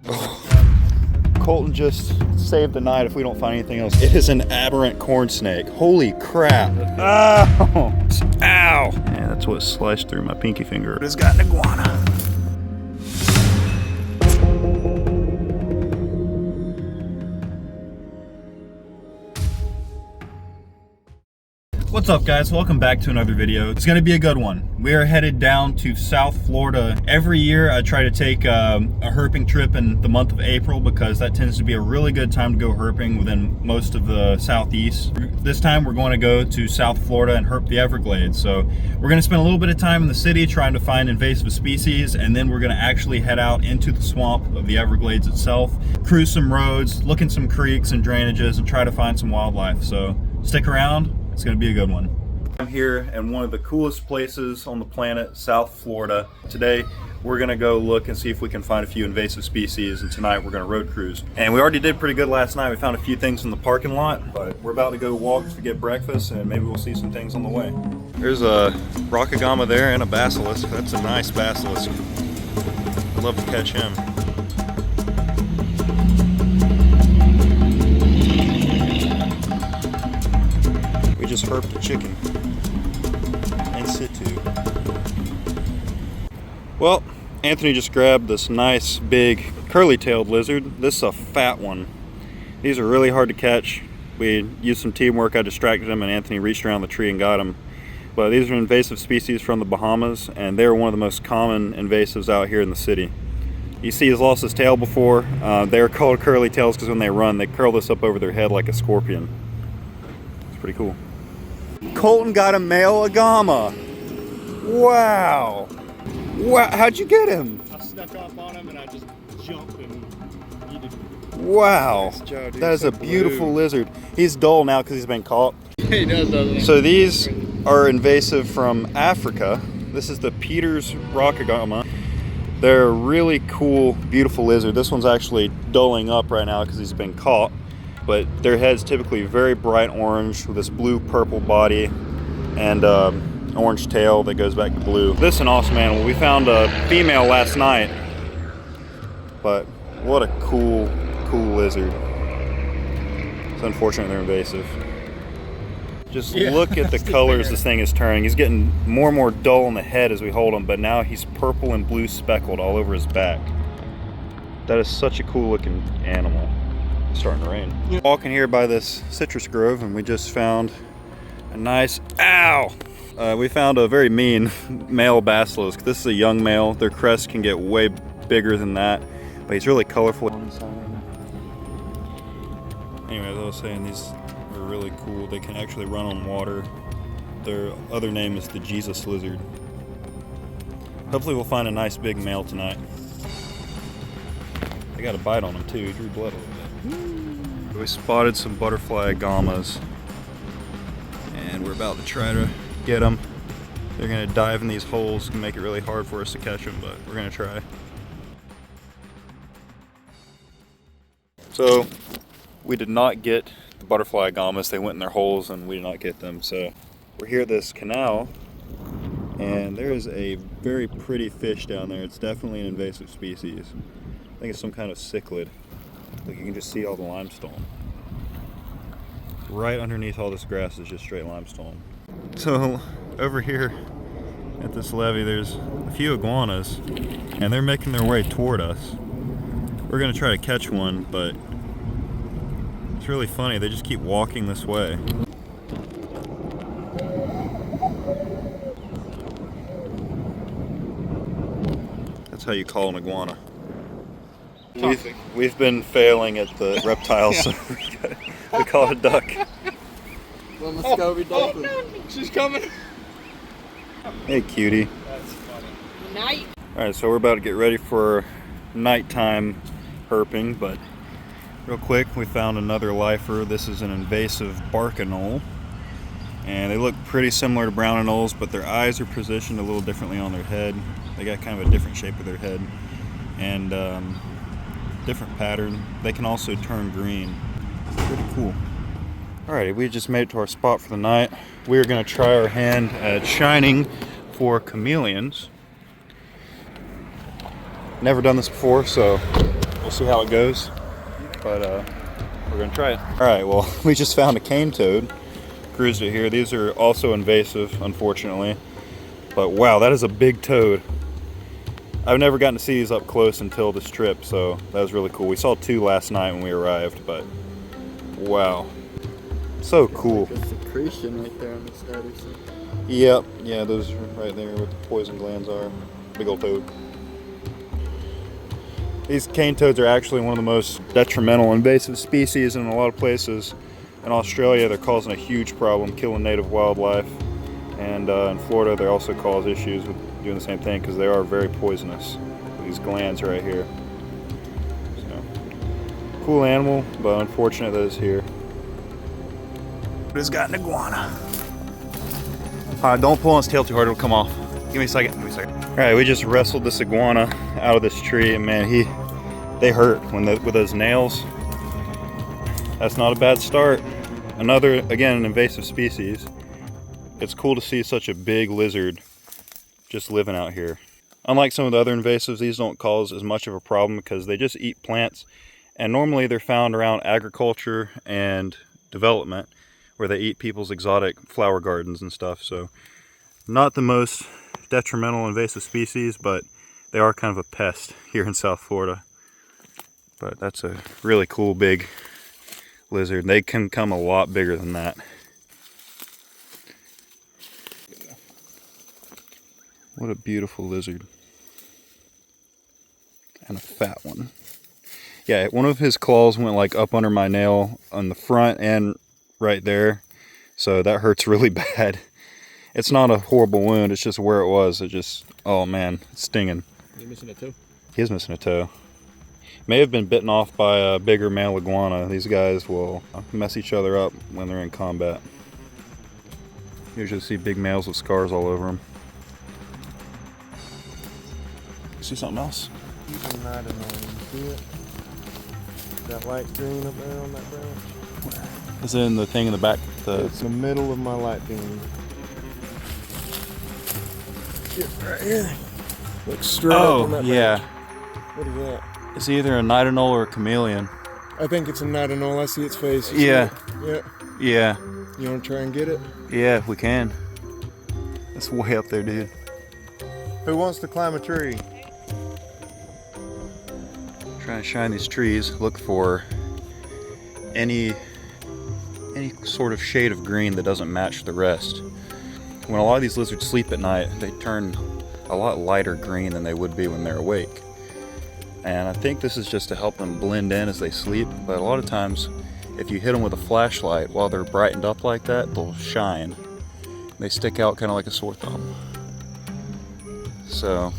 Colton just saved the night if we don't find anything else. It is an aberrant corn snake. Holy crap. Ow! Ow! Yeah, that's what sliced through my pinky finger. It's got an iguana. What's up, guys? Welcome back to another video. It's gonna be a good one. We are headed down to South Florida. Every year I try to take a herping trip in the month of April because that tends to be a really good time to go herping within most of the Southeast. This time we're going to go to South Florida and herp the Everglades. So we're gonna spend a little bit of time in the city trying to find invasive species, and then we're gonna actually head out into the swamp of the Everglades itself, cruise some roads, look in some creeks and drainages, and try to find some wildlife. So stick around. It's gonna be a good one. I'm here in one of the coolest places on the planet, South Florida. Today, we're gonna go look and see if we can find a few invasive species, and tonight we're gonna road cruise. And we already did pretty good last night. We found a few things in the parking lot, but we're about to go walk to get breakfast, and maybe we'll see some things on the way. There's a rockagama there and a basilisk. That's a nice basilisk. I'd love to catch him. Just herped a chicken in situ. Well, Anthony just grabbed this nice big curly-tailed lizard. This is a fat one. These are really hard to catch. We used some teamwork. I distracted him and Anthony reached around the tree and got him. But these are invasive species from the Bahamas, and they're one of the most common invasives out here in the city. You see he's lost his tail before. They're called curly tails because when they run, they curl this up over their head like a scorpion. It's pretty cool. Colton got a male agama. Wow. Wow. How'd you get him? I snuck up on him and I just jumped and eated him. Wow. Nice job, dude. That is a beautiful lizard. He's dull now because he's been caught. He does, doesn't he? So these are invasive from Africa. This is the Peter's rockagama. They're a really cool, beautiful lizard. This one's actually dulling up right now because he's been caught. But their head's typically very bright orange with this blue-purple body and orange tail that goes back to blue. This is an awesome animal. We found a female last night, but what a cool lizard. It's unfortunate they're invasive. Just look at the colors this thing is turning. He's getting more and more dull in the head as we hold him, but now he's purple and blue speckled all over his back. That is such a cool looking animal. It's starting to rain. Walking here by this citrus grove, and we just found a nice, we found a very mean male basilisk. This is a young male. Their crest can get way bigger than that, but he's really colorful. Anyway, as I was saying, these are really cool. They can actually run on water. Their other name is the Jesus lizard. Hopefully we'll find a nice big male tonight. They got a bite on him too. He drew blood a little bit. We spotted some butterfly agamas, and we're about to try to get them. They're gonna dive in these holes and make it really hard for us to catch them, but we're gonna try. So we did not get the butterfly agamas. They went in their holes and we did not get them. So we're here at this canal, and there is a very pretty fish down there. It's definitely an invasive species. I think it's some kind of cichlid. Like, you can just see all the limestone. Right underneath all this grass is just straight limestone. So over here at this levee, there's a few iguanas, and they're making their way toward us. We're gonna try to catch one, but it's really funny. They just keep walking this way. That's how you call an iguana. We've been failing at the reptiles, so we call it a duck. Well, Muscovy dolphin. She's coming. Hey, cutie. That's funny. Night. All right, so we're about to get ready for nighttime herping, but real quick, we found another lifer. This is an invasive bark anole, and they look pretty similar to brown anoles, but their eyes are positioned a little differently on their head. They got kind of a different shape of their head, and different pattern. They can also turn green. Pretty cool. Alrighty, we just made it to our spot for the night. We're gonna try our hand at shining for chameleons. Never done this before, so We'll see how it goes, but we're gonna try it. All right, well, we just found a cane toad. Cruised it here. These are also invasive, unfortunately, but wow, that is a big toad. I've never gotten to see these up close until this trip, so that was really cool. We saw 2 last night when we arrived, but wow, so cool. Like a secretion right there on the side or something. Yep, yeah, those are right there where the poison glands are. Big old toad. These cane toads are actually one of the most detrimental invasive species in a lot of places. In Australia, they're causing a huge problem, killing native wildlife. And in Florida, they also cause issues with doing the same thing because they are very poisonous. These glands right here. So, cool animal, but unfortunate that it's here. It's got an iguana. Don't pull on its tail too hard, it'll come off. Give me a second, All right, we just wrestled this iguana out of this tree, and man, they hurt with those nails. That's not a bad start. Another, again, an invasive species. It's cool to see such a big lizard just living out here. Unlike some of the other invasives, these don't cause as much of a problem because they just eat plants, and normally they're found around agriculture and development, where they eat people's exotic flower gardens and stuff. So not the most detrimental invasive species, but they are kind of a pest here in South Florida. But that's a really cool big lizard. They can come a lot bigger than that. What a beautiful lizard. And a fat one. Yeah, one of his claws went like up under my nail on the front and right there, so that hurts really bad. It's not a horrible wound, it's just where it was. It just, oh man, it's stinging. Is he missing a toe? He is missing a toe. May have been bitten off by a bigger male iguana. These guys will mess each other up when they're in combat. You usually see big males with scars all over them. You see something else? Even not annoying. See it? That light green up there on that branch? Is it in the thing in the back? It's in the middle of my light beam. Shit, right here. Looks straight up on that yeah. branch. What is that? It's either a nightingale or a chameleon. I think it's a nightingale. I see its face. Yeah. Yeah. Yeah. You want to try and get it? Yeah, if we can. It's way up there, dude. Who wants to climb a tree? Trying to shine these trees, look for any sort of shade of green that doesn't match the rest. When a lot of these lizards sleep at night, they turn a lot lighter green than they would be when they're awake. And I think this is just to help them blend in as they sleep, but a lot of times if you hit them with a flashlight while they're brightened up like that, they'll shine. They stick out kind of like a sore thumb. So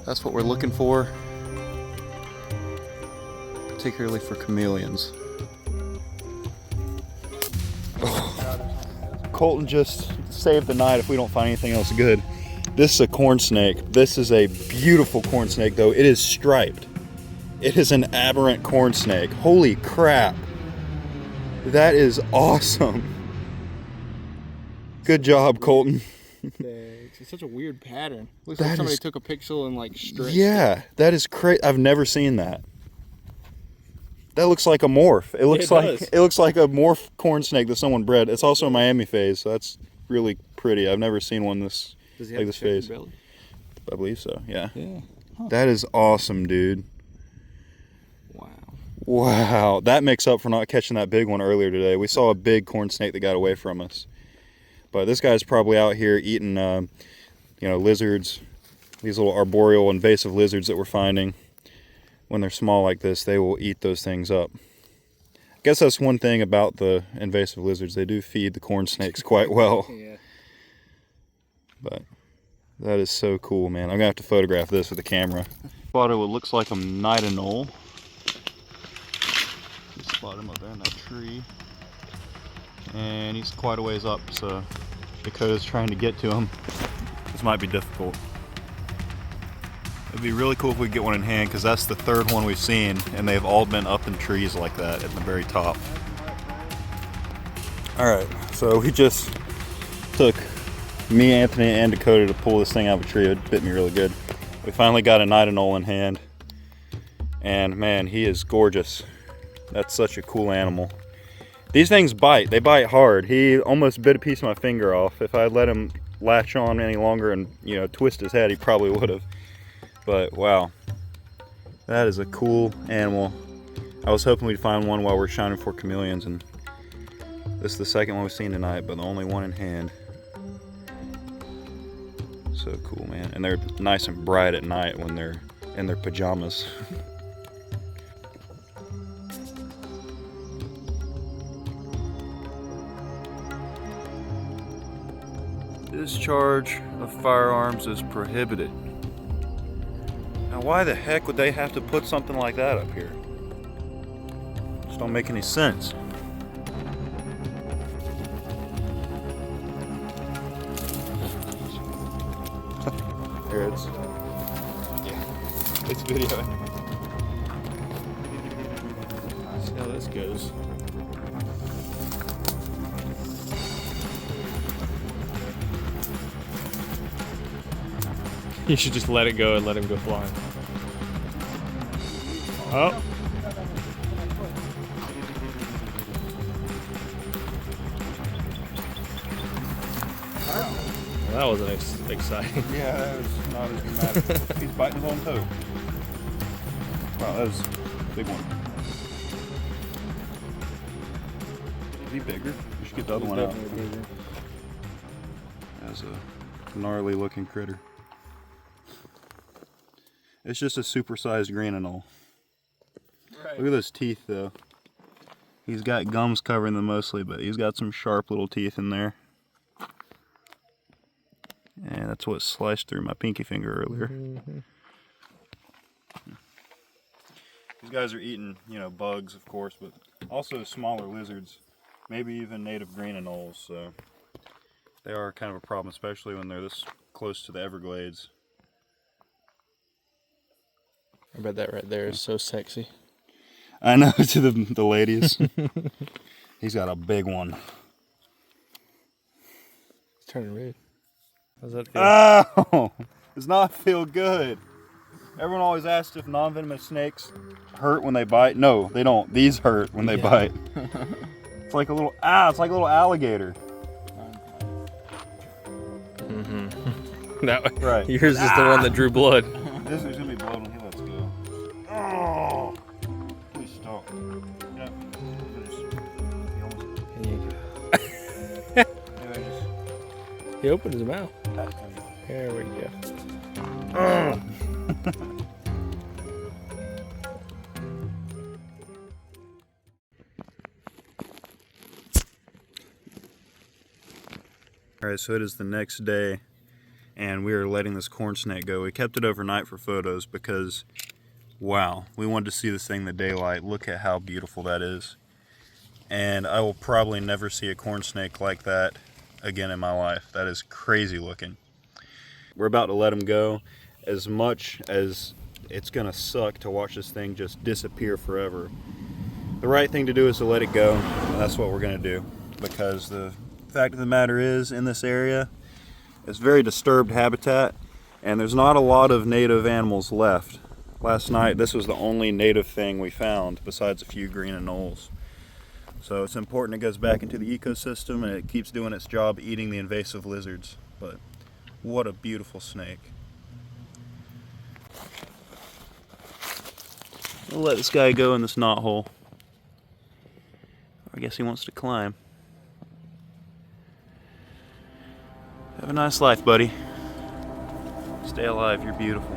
that's what we're looking for, particularly for chameleons. Colton just saved the night if we don't find anything else good. This is a cornsnake. This is a beautiful cornsnake, though. It is striped. It is an aberrant cornsnake. Holy crap. That is awesome. Good job, Colton. It's such a weird pattern. Looks That like somebody is- took a pixel and like stretched Yeah, that is crazy. I've never seen that. That looks like a morph. It looks does. it looks like a morph corn snake that someone bred. It's also a Miami phase, so that's really pretty. I've never seen one this Does he like have this a chicken phase. belly? I believe so. Yeah. Yeah. Huh. That is awesome, dude. Wow. Wow, that makes up for not catching that big one earlier today. We saw a big corn snake that got away from us. But this guy's probably out here eating, lizards. These little arboreal invasive lizards that we're finding. When they're small like this, they will eat those things up. I guess that's one thing about the invasive lizards. They do feed the corn snakes quite well. Yeah. But that is so cool, man. I'm gonna have to photograph this with the camera. Spotted what looks like a nightingale. Just spot him up there in that tree. And he's quite a ways up, so Dakota's trying to get to him. This might be difficult. It'd be really cool if we could get one in hand, because that's the third one we've seen, and they've all been up in trees like that at the very top. Alright, so we just took me, Anthony, and Dakota to pull this thing out of a tree. It bit me really good. We finally got a nightingale in hand. And man, he is gorgeous. That's such a cool animal. These things bite. They bite hard. He almost bit a piece of my finger off. If I had let him latch on any longer and, you know, twist his head, he probably would have. But wow, that is a cool animal. I was hoping we'd find one while we're shining for chameleons, and this is the second one we've seen tonight, but the only one in hand. So cool, man. And they're nice and bright at night when they're in their pajamas. Discharge of firearms is prohibited. Now, why the heck would they have to put something like that up here? Just don't make any sense. Here it's. Yeah, it's video. See how this goes. You should just let it go and let him go flying. Oh. Well, that wasn't exciting. Yeah, that was not as dramatic. He's biting his own toe. Wow, that was a big one. Is he bigger? We should get the other one out. That's a gnarly looking critter. It's just a supersized green anole. Right. Look at those teeth though. He's got gums covering them mostly, but he's got some sharp little teeth in there. And that's what sliced through my pinky finger earlier. Mm-hmm. These guys are eating, you know, bugs of course, but also smaller lizards, maybe even native green anoles, so they are kind of a problem, especially when they're this close to the Everglades. I bet that right there is so sexy. I know, to the ladies. He's got a big one. It's turning red. How's that feel? Oh, does not feel good. Everyone always asks if non-venomous snakes hurt when they bite. No, they don't. These hurt when they bite. It's like a little it's like a little alligator. Mm-hmm. That right. Yours is the one that drew blood. This is gonna be blood when he lets go. Oh, please stop. Yeah. He opened his mouth. There we go. Alright, so it is the next day, and we are letting this corn snake go. We kept it overnight for photos because, wow, we wanted to see this thing in the daylight. Look at how beautiful that is. And I will probably never see a corn snake like that again in my life. That is crazy looking. We're about to let him go. As much as it's gonna suck to watch this thing just disappear forever, the right thing to do is to let it go, and that's what we're gonna do. Because the fact of the matter is, in this area, it's very disturbed habitat, and there's not a lot of native animals left. Last night, this was the only native thing we found, besides a few green anoles. So it's important it goes back into the ecosystem, and it keeps doing its job eating the invasive lizards. But what a beautiful snake. We'll let this guy go in this knothole. I guess he wants to climb. Have a nice life, buddy. Stay alive, you're beautiful.